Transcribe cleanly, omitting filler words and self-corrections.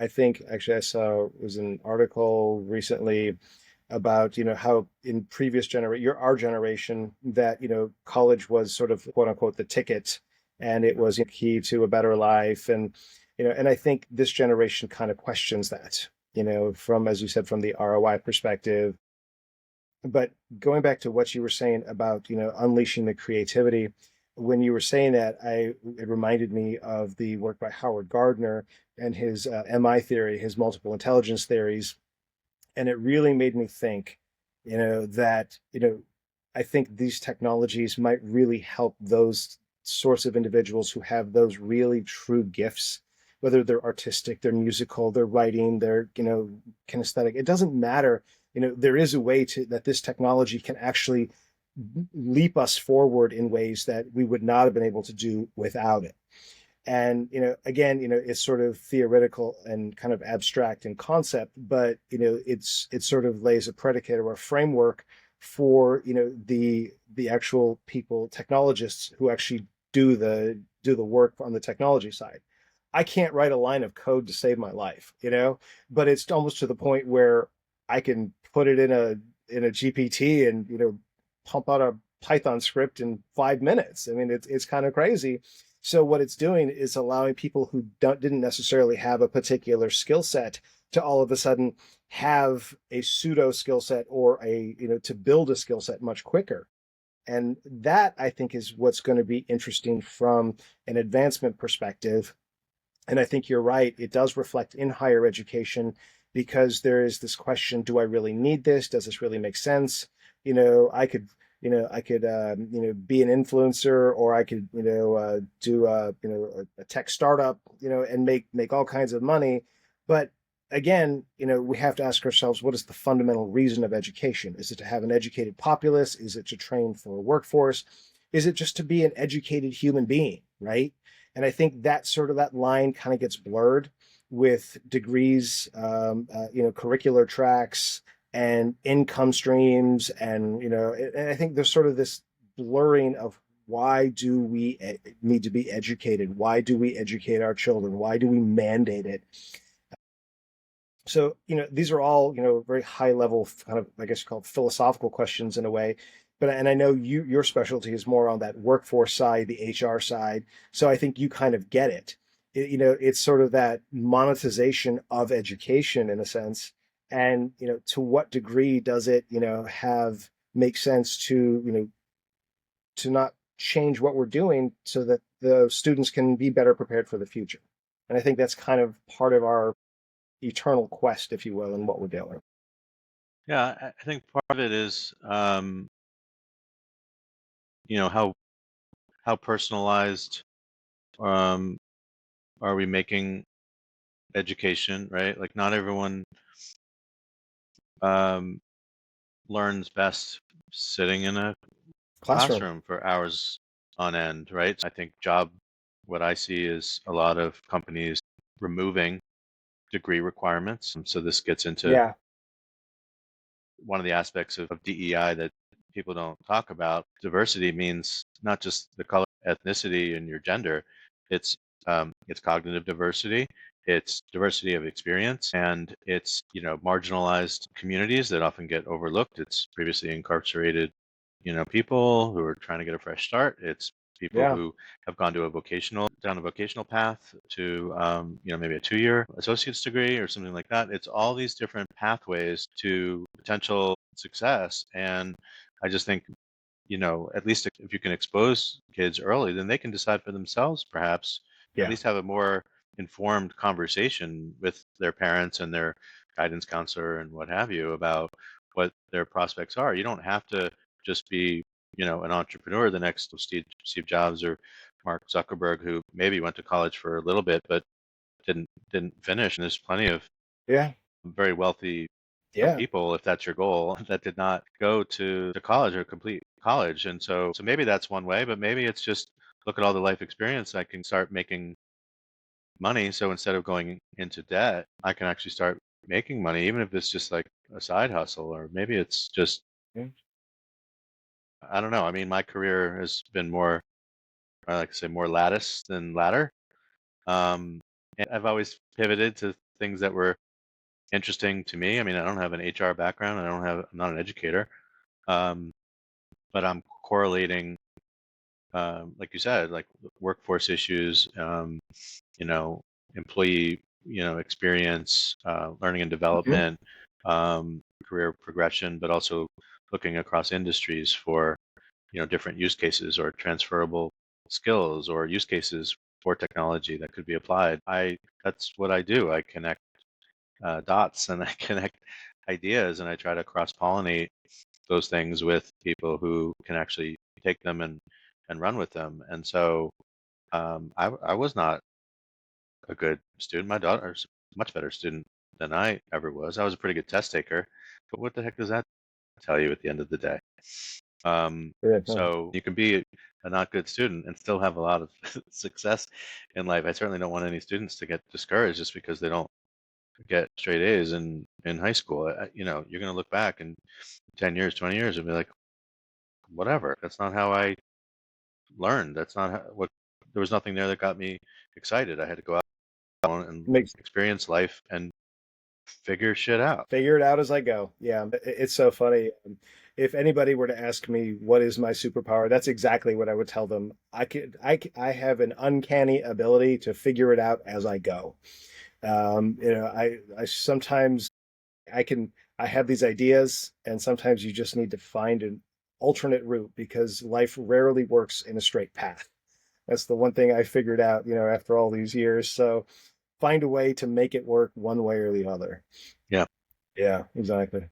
I think actually I saw it was an article recently about, how in previous our generation, that, college was sort of quote unquote the ticket, and it was key to a better life. And I think this generation kind of questions that, from, as you said, from the ROI perspective. But going back to what you were saying about, unleashing the creativity, when you were saying that, it reminded me of the work by Howard Gardner and his MI theory, his multiple intelligence theories. And it really made me think, that, I think these technologies might really help those sorts of individuals who have those really true gifts, whether they're artistic, they're musical, they're writing, they're, kinesthetic. It doesn't matter. There is a way to that this technology can actually leap us forward in ways that we would not have been able to do without it. And again, it's sort of theoretical and kind of abstract in concept, but it sort of lays a predicate or a framework for the actual people, technologists, who actually do the work on the technology side. I can't write a line of code to save my life, but it's almost to the point where I can put it in a GPT and pump out a Python script in 5 minutes. I mean, it's kind of crazy. So what it's doing is allowing people who didn't necessarily have a particular skill set to all of a sudden have a pseudo skill set, or to build a skill set much quicker. And that, I think, is what's going to be interesting from an advancement perspective. And I think you're right. It does reflect in higher education, because there is this question: do I really need this? Does this really make sense? I could be an influencer, or I could, do a tech startup, and make all kinds of money. But again, we have to ask ourselves, what is the fundamental reason of education? Is it to have an educated populace? Is it to train for a workforce? Is it just to be an educated human being, right? And I think that line kind of gets blurred with degrees, curricular tracks and income streams. And and I think there's sort of this blurring of, why do we need to be educated? Why do we educate our children? Why do we mandate it? So these are all very high level, kind of, I guess, called philosophical questions in a way. But and I know your specialty is more on that workforce side, the HR side. So I think you kind of get it. It's sort of that monetization of education in a sense. And to what degree does it have make sense to not change what we're doing so that the students can be better prepared for the future. And I think that's kind of part of our eternal quest, if you will, in what we're doing. Yeah, I think part of it is, you know, how personalized um, are we making education, right? Like, not everyone um, learns best sitting in a Classroom. classroom for hours on end, right? I think what I see is a lot of companies removing degree requirements. And so this gets into Yeah. one of the aspects of DEI that people don't talk about. Diversity means not just the color, ethnicity, and your gender. It's cognitive diversity. It's diversity of experience, and it's marginalized communities that often get overlooked. It's previously incarcerated, people who are trying to get a fresh start. It's people Yeah. who have gone to down a vocational path to maybe a 2-year associate's degree or something like that. It's all these different pathways to potential success. And I just think, at least if you can expose kids early, then they can decide for themselves, perhaps, at Yeah. least have a more informed conversation with their parents and their guidance counselor and what have you about what their prospects are. You don't have to just be, an entrepreneur, the next Steve Jobs or Mark Zuckerberg, who maybe went to college for a little bit but didn't finish. And there's plenty of Yeah. very wealthy Yeah. people, if that's your goal, that did not go to college or complete college. And so maybe that's one way, but maybe it's just look at all the life experience. I can start making money. So instead of going into debt, I can actually start making money, even if it's just like a side hustle, or maybe it's just, Yeah. I don't know. I mean, my career has been more, I like to say, more lattice than ladder. And I've always pivoted to things that were interesting to me. I mean, I don't have an HR background. I'm not an educator. Um, but I'm correlating, like you said, like workforce issues, you know, employee, experience, learning and Mhm. development, career progression, but also looking across industries for, different use cases or transferable skills or use cases for technology that could be applied. That's what I do. I connect dots and I connect ideas and I try to cross pollinate those things with people who can actually take them and run with them. And so I was not a good student. My daughter's a much better student than I ever was. I was a pretty good test taker, but what the heck does that tell you at the end of the day? Yeah, no. So you can be a not good student and still have a lot of success in life. I certainly don't want any students to get discouraged just because they don't get straight A's in high school. You're going to look back in 10 years, 20 years and be like, whatever. That's not how I learned. That's not what. There was nothing there that got me excited. I had to go out and Makes experience life and figure shit out. figure it out as I go. Yeah, it's so funny. If anybody were to ask me what is my superpower, that's exactly what I would tell them. I have an uncanny ability to figure it out as I go. I sometimes I can I have these ideas, and sometimes you just need to find an alternate route because life rarely works in a straight path. That's the one thing I figured out, after all these years. So find a way to make it work one way or the other. Yeah. Yeah, exactly.